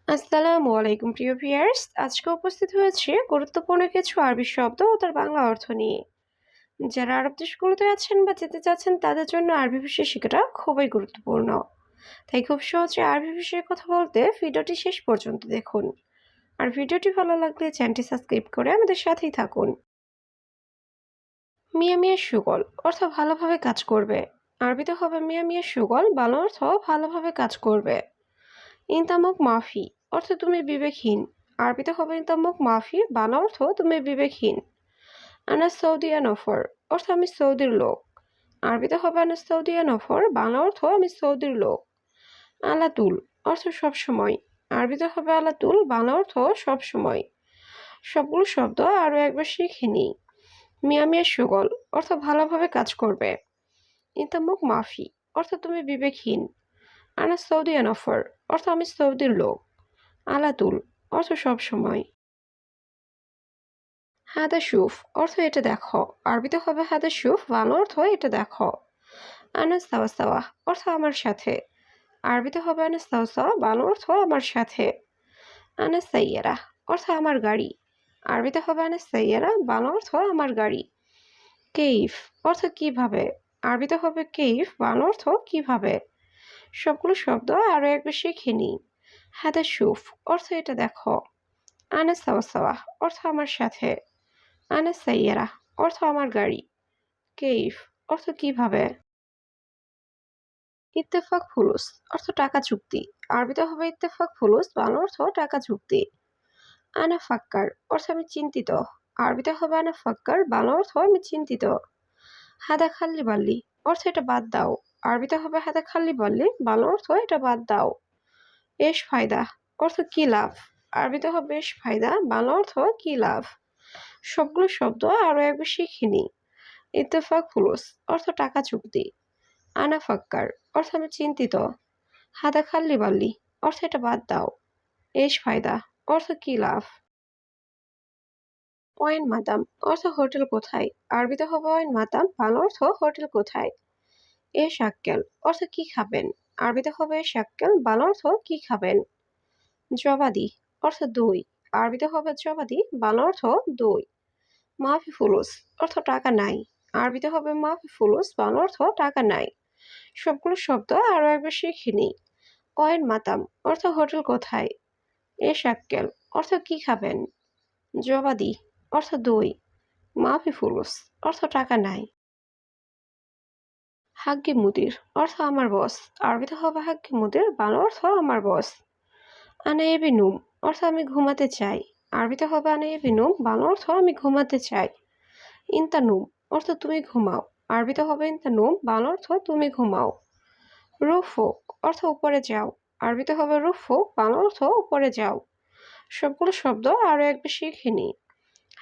আসসালামু আলাইকুম প্রিয় ভিউয়ার্স, আজকে উপস্থিত হয়েছে গুরুত্বপূর্ণ কিছু আরবি শব্দ ও তার বাংলা অর্থ নিয়ে। যারা আরব দেশগুলোতে আছেন বা যেতে চাচ্ছেন তাদের জন্য আরবি ভাষা শেখাটা খুবই গুরুত্বপূর্ণ। তাই খুব সহজে আরবি ভাষায় কথা বলতে ভিডিওটি শেষ পর্যন্ত দেখুন। আর ভিডিওটি ভালো লাগলে চ্যানেলটি সাবস্ক্রাইব করে আমাদের সাথেই থাকুন। মিয়া মিয়া সুগল অর্থ ভালোভাবে কাজ করবে। আরবিতে হবে মিয়া মিয়া সুগল, বাংলা অর্থ ভালোভাবে কাজ করবে। ইনতামুক মাফি অর্থ তুমি বিবেকহীন। আরবিতে হবে ইনতামুক মাফি, বাংলা অর্থ তুমি বিবেকহীন। আনা সৌদিয়া নফর অর্থ আমি সৌদির লোক। আরবিতে হবে আনা সৌদিয়া নফর, বাংলা অর্থ আমি সৌদির লোক। আলাতুল অর্থ সবসময়। আরবিতে হবে আলাতুল, বাংলা অর্থ সবসময়। সবগুলো শব্দ আরও একবার শিখে নিই। মিয়া মিয়া সুগল অর্থ ভালোভাবে কাজ করবে। ইনতামুক মাফি অর্থ তুমি বিবেকহীন। আনা সৌদিয়া নফর অর্থ আমি সৌদির লোক। আলাতুল অর্থ সবসময়। হাদা শুফ অর্থ এটা দেখো। আরবিতে হবে হাদা শুফ, বাংলা অর্থ এটা দেখো। আনা সাওয়া সাওয়া অর্থ আমার সাথে। আরবিতে হবে আনা সাওয়া সাওয়া, বাংলা অর্থ আমার সাথে। আনা সাইয়ারা অর্থ আমার গাড়ি। আরবিতে হবে আনা সাইয়ারা, বাংলা অর্থ আমার গাড়ি। কেইফ অর্থ কিভাবে। আরবিতে হবে কেইফ, বাংলা অর্থ কিভাবে। সবগুলো শব্দ আরো একবার শিখে নিই। হাদা শুফ অর্থ এটা দেখো। আনা সাওয়া সাওয়া অর্থ আমার সাথে। আনা সাইয়ারা অর্থ আমার গাড়ি। কেইফ অর্থ কিভাবে। ইত্তেফাক ফুলুস অর্থ টাকা চুক্তি। আরবিতে হবে ইত্তেফাক ফুলুস, বাংলা অর্থ টাকা চুক্তি। আনা ফাক্কার অর্থ আমি চিন্তিত। আরবিতে হবে আনা ফাক্কার, বাংলা অর্থ আমি চিন্তিত। হাদা খাল্লি বাল্লি অর্থ এটা বাদ দাও। আরবিতে হবে হাদা খাল্লি বাল্লি, বাংলা অর্থ এটা বাদ দাও। এশ ফায়দা অর্থ কি লাভ। আরবিতে হবে এশ ফায়দা, বাংলা অর্থ কি লাভ। সবগুলো শব্দ আরো একবার শিখে নিই। ইত্তেফাক ফুলুস অর্থ টাকা চুক্তি। আনা ফাক্কার অর্থ আমি চিন্তিত। হাদা খাল্লি বাল্লি অর্থ এটা বাদ দাও। এশ ফায়দা অর্থ কি লাভ। ওয়াইন মাতাম অর্থ হোটেল কোথায়। আরবিতে হবে ওয়াইন মাতাম, বাংলা অর্থ হোটেল কোথায়। এ শাক্কেল অর্থ কি খাবেন। আরবিতে হবে এ শাক্কেল, বাংলা অর্থ কি খাবেন। জবাদি অর্থ দই। আরবিতে হবে জবাদি, বাংলা অর্থ দই। মাফি ফুলুস অর্থ টাকা নাই। আরবিতে হবে মাফি ফুলুস, বাংলা অর্থ টাকা নাই। সবগুলো শব্দ আরো একবার শিখে নিই। ওয়েন মাতাম অর্থ হোটেল কোথায়। এ শাক্কেল অর্থ কি খাবেন। জবাদি অর্থ দই। মাফি ফুলুস অর্থ টাকা নাই। হাগ্গি মুদির অর্থ আমার বস। আরবিতে হবে হাগ্গি মুদির, বাংলা অর্থ আমার বস। আনা এবি নুম অর্থ আমি ঘুমাতে চাই। আরবিতে হবে আনা এবি নুম, বাংলা অর্থ আমি ঘুমাতে চাই। ইনতা নুম অর্থ তুমি ঘুমাও। আরবিতে হবে ইনতা নুম, বাংলা অর্থ তুমি ঘুমাও। রুফুক অর্থ উপরে যাও। আরবিতে হবে রুফুক, বাংলা অর্থ উপরে যাও। সবগুলো শব্দ আরো একবার শিখে নিই।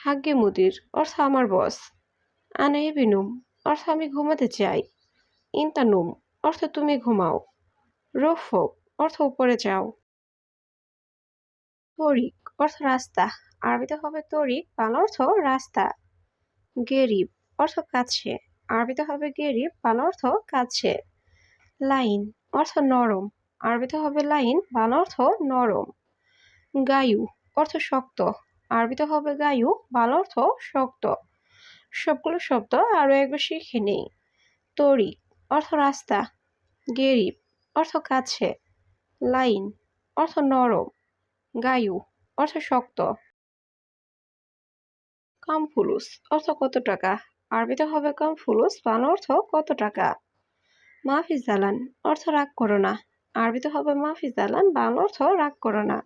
হাগ্গে মুদির অর্থ আমার বস। আনা এবি নুম অর্থ আমি ঘুমাতে চাই। ইনতা নুম অর্থ তুমি ঘুমাও। রুফুক অর্থ উপরে যাও। তরিক অর্থ রাস্তা। আরবিতে হবে তরিক, বাংলা অর্থ রাস্তা। গেরিব অর্থ কাছে। আরবিতে হবে গেরিব, বাংলা অর্থ কাছে। লাইন অর্থ নরম। আরবিতে হবে লাইন, বাংলা অর্থ নরম। গায়ু অর্থ শক্ত। আরবিতে হবে গায়ু, বাংলা অর্থ শক্ত। সবগুলো শব্দ আরো একবার শিখে নেই। তরিক অর্থ রাস্তা। গেরিব অর্থ কাছে। লাইন অর্থ নরম। গায়ু অর্থ শক্ত। কাম ফুলুস অর্থ কত টাকা। আরবিতে হবে কাম ফুলুস, বাংলা অর্থ কত টাকা। মাফি জালান অর্থ রাগ করো না। আরবিতে হবে মাফি জালান, বাংলা অর্থ রাগ করো না।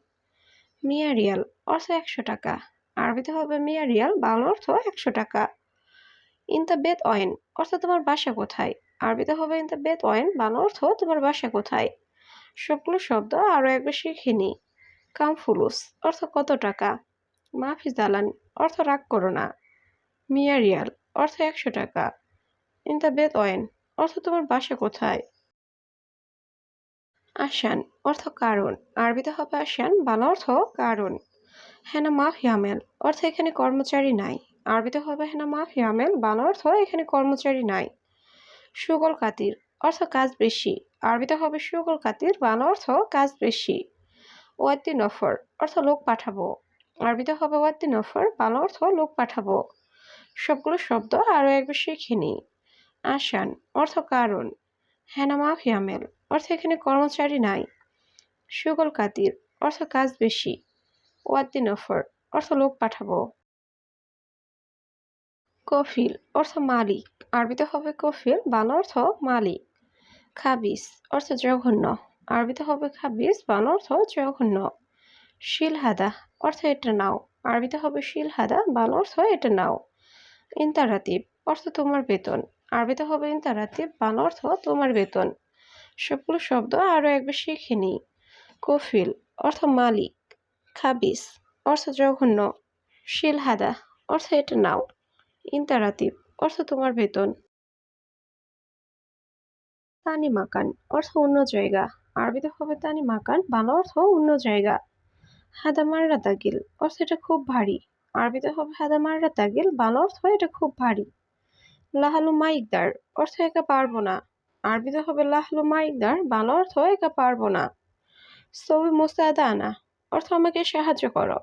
মিয়া রিয়াল অর্থ 100 টাকা। আরবিতে হবে মিয়া রিয়াল, বাংলা অর্থ 100 টাকা। ইনতা বেত অয়েন অর্থ তোমার বাসা কোথায়। আরবিতে হবে ইনতা বেত অয়েন, বাংলা অর্থ তোমার বাসা কোথায়। সবগুলো শব্দ আরো একবার শিখে নি। কাম ফুলুস অর্থ কত টাকা। মাফি জালান অর্থ রাগ করো না। মিয়া রিয়াল অর্থ 100 টাকা। ইনতা বেত অয়েন অর্থ তোমার বাসা কোথায়। আসান অর্থ কারণ। আরবিতে হবে আসান, বাংলা অর্থ কারণ। হেনা মাফ ইয়ামেল অর্থ এখানে কর্মচারী নাই। আরবিতে হবে হেনা মাফ ইয়ামেল, বাংলা অর্থ এখানে কর্মচারী নাই। সুগল কাতির অর্থ কাজ বেশি। আরবিতে হবে সুগল কাতির, বাংলা অর্থ কাজ বেশি। ওয়াদ্দি নফর অর্থ লোক পাঠাবো। আরবিতে হবে ওয়াদ্দি নফর, বাংলা অর্থ লোক পাঠাবো। সবগুলো শব্দ আরো একবার শিখে নিই। আসান অর্থ কারণ। হেনা মাফি আমেল অর্থ এখানে কর্মচারী নাই। সুগল কাতির অর্থ কাজ বেশি। ওয়াদ্দি নফর অর্থ লোক পাঠাবো। কফিল অর্থ মালিক। আরবিতে হবে কফিল, বাংলা অর্থ মালিক। খাবিস অর্থ জঘন্য। আরবিতে হবে খাবিস, বাংলা অর্থ জঘন্য। শিলহাদা অর্থ এটা নাও। আরবিতে হবে শিলহাদা, বাংলা অর্থ এটা নাও। ইন্তারাতিব অর্থ তোমার বেতন। আরবিতে হবে ইন্তারাতিব, বাংলা অর্থ তোমার বেতন। সবগুলো শব্দ আরো একবার শিখে নিই। কফিল অর্থ মালিক। খাবিস অর্থ জঘন্য। শিলহাদা অর্থ এটা নাও। ইন্তারাতিব অর্থ তোমার বেতন। তানি মাকান অর্থ অন্য জায়গা। আরবিতে হবে তানি মাকান, বাংলা অর্থ অন্য জায়গা। হাদা মাররা তাগিল অর্থ এটা খুব ভারী। আরবিতে হবে হাদা মাররা তাগিল, বাংলা অর্থ এটা খুব ভারী। লাহালু মাইকদার অর্থ একা পারবো না। আরবিতে হবে লাহলু মাইকদার, বাংলা অর্থ একা পারবো না। সবি মুস্তাদা আনা অর্থ আমাকে সাহায্য করো।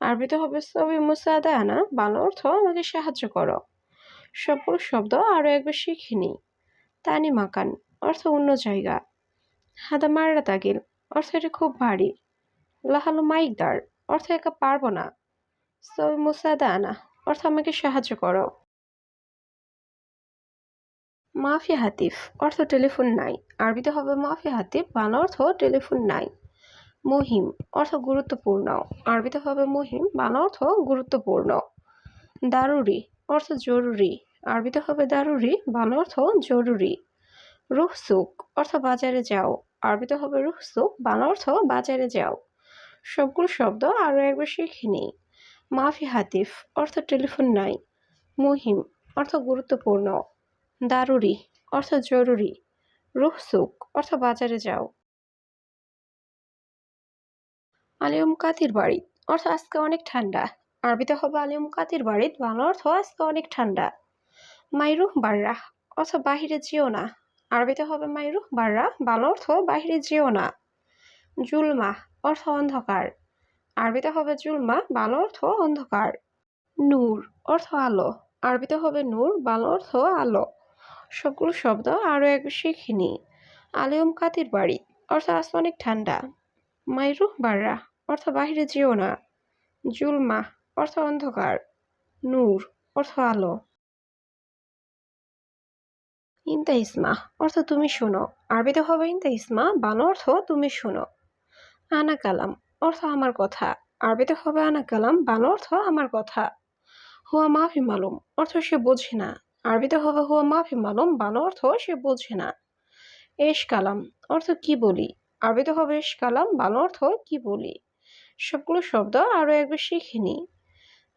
আরবিতে হবে সবি মুস্তাদা আনা, বাংলা অর্থ আমাকে সাহায্য করো। সবগুলো শব্দ আরো একবার শিখে নিই। তানি মাকান অর্থ অন্য জায়গা। হাদা মাররা তাগিল অর্থ এটা খুব ভারী। লাহালু মাইকদার অর্থ একা পারবো না। সবি মুস্তাদা আনা অর্থ আমাকে সাহায্য করো। মাফি হাতিফ অর্থ টেলিফোন নাই। আরবিতে হবে মাফি হাতিফ, বাংলা অর্থ টেলিফোন নাই। মুহিম অর্থ গুরুত্বপূর্ণ। আরবিতে হবে মুহিম, বাংলা অর্থ গুরুত্বপূর্ণ। দারুরি অর্থ জরুরি। আরবিতে হবে দারুরি, বাংলা অর্থ জরুরি। রুহসুক অর্থ বাজারে যাও। আরবিতে হবে রুহসুক, বাংলা অর্থ বাজারে যাও। সবগুলো শব্দ আরো একবার শিখে নিই। মাফি হাতিফ অর্থ টেলিফোন নাই। মুহিম অর্থ গুরুত্বপূর্ণ। দারুরি অর্থ জরুরি। রুহসুক অর্থ বাজারে যাও। আলিয়ম কাতির বাড়ি অর্থ আজকে অনেক ঠান্ডা। আরবিতে হবে আলিয়ম কাতির বাড়ি, বাংলা অর্থ আজকে অনেক ঠান্ডা। মাইরুহ বার্রাহ অর্থ বাহিরে যেও না। আরবিতে হবে মাইরুহ বার্রাহ, বাংলা অর্থ বাহিরে যেও না। জুলমা অর্থ অন্ধকার। আরবিতে হবে জুলমা, বাংলা অর্থ অন্ধকার। নূর অর্থ আলো। আরবিতে হবে নূর, বাংলা অর্থ আলো। সবগুলো শব্দ আরো একবার শিখে নিই। আলিয়ম কাতির বাড়ি অর্থ আজ অনেক ঠান্ডা। মাইরুহ বার্রা অর্থ বাহিরে যেও না। জুলমা অর্থ অন্ধকার। নূর অর্থ আলো। ইনতা ইসমা অর্থ তুমি শোনো। আরবিতে হবে ইনতা ইসমা, বাংলা অর্থ তুমি শোনো। আনা কালাম অর্থ আমার কথা। আরবিতে হবে আনা কালাম, বাংলা অর্থ আমার কথা। হুয়া মাফি মালুম অর্থ সে বোঝে না। আরবিতে হবে হুয়া মাফি মালুম, বাংলা অর্থ সে বোঝে না। এশ কালাম অর্থ কি বলি। আরবিতে হবে এশ কালাম, বাংলা অর্থ কি বলি। সবগুলো শব্দ আরো একবার শিখে নিই।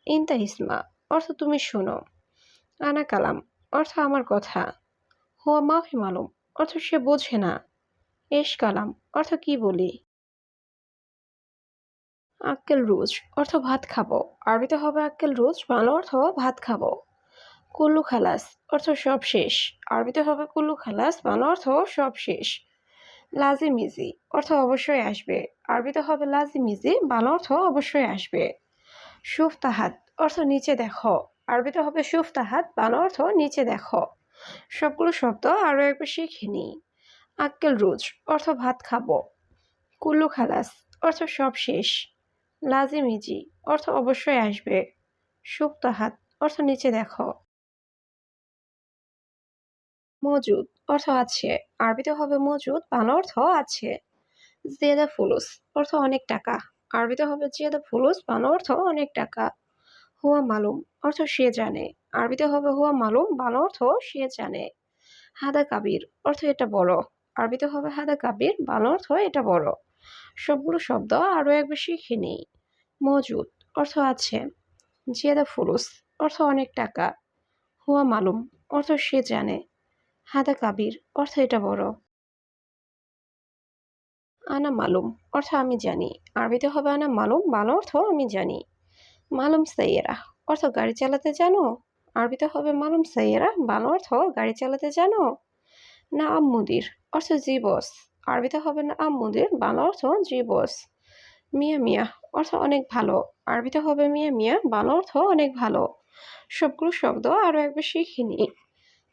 ইনতা ইসমা অর্থ তুমি শোনো। আনা কালাম অর্থ আমার কথা। হুয়া মাফি মালুম অর্থ সে বোঝে না। এশ কালাম অর্থ কি বলি। আক্কেল রোজ অর্থ ভাত খাবো। আরবিতে হবে আক্কেল রোজ, বাংলা অর্থ ভাত খাবো। কুল্লু খালাস অর্থ সব শেষ। আরবিতে হবে কুল্লু খালাস, বাংলা অর্থ সব শেষ। লাজিম ইজি অর্থ অবশ্যই আসবে। আরবিতে হবে লাজিম ইজি, বাংলা অর্থ অবশ্যই আসবে। শুফ তাহাত অর্থ নিচে দেখো। আরবিতে হবে শুফ তাহাত, বাংলা অর্থ নিচে দেখো। সবগুলো শব্দ আরো একবার শিখে নিই। আক্কেল রোজ অর্থ ভাত খাবো। কুল্লু খালাস অর্থ সব শেষ। লাজিম ইজি অর্থ অবশ্যই আসবে। শুফ তাহাত অর্থ নিচে দেখো। মজুদ অর্থ আছে। আরবিতে হবে মজুদ, বাংলা অর্থ আছে। জিয়াদা ফুলুস অর্থ অনেক টাকা। আরবিতে হবে জিয়াদা ফুলুস, বাংলা অর্থ অনেক টাকা। হুয়া মালুম অর্থ সে জানে। আরবিতে হবে হুয়া মালুম, বাংলা অর্থ সে জানে। হাদা কাবির অর্থ এটা বড়। আরবিতে হবে হাদা কাবির, বাংলা অর্থ এটা বড়। সবগুলো শব্দ আরো একবার শিখে নিই। মজুদ অর্থ আছে। জিয়াদা ফুলুস অর্থ অনেক টাকা। হুয়া মালুম অর্থ সে জানে। হাদা কাবির অর্থ এটা বড়। আনা মালুম অর্থ আমি জানি। আরবিতে হবে আনা মালুম, বাংলা অর্থ আমি জানি। মালুম সাইয়েরা অর্থ গাড়ি চালাতে জানো। আরবিতে হবে মালুম সাইয়েরা, বাংলা অর্থ গাড়ি চালাতে জানো। না আম মুদির অর্থ জি বস। আরবিতে হবে না আম মুদির, বাংলা অর্থ জি বস। মিয়া মিয়া অর্থ অনেক ভালো। আরবিতে হবে মিয়া মিয়া, ভালো অর্থ অনেক ভালো। সবগুলো শব্দ আরো একবার শিখে নিই।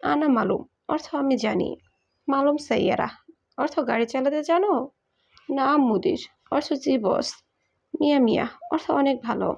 আনা মালুম অর্থ আমি জানি। মালুম সাইয়ারা অর্থ গাড়ি চালাতে জানো? নাম মুদির অর্থ জি বস। মিয়া মিয়া অর্থ অনেক ভালো।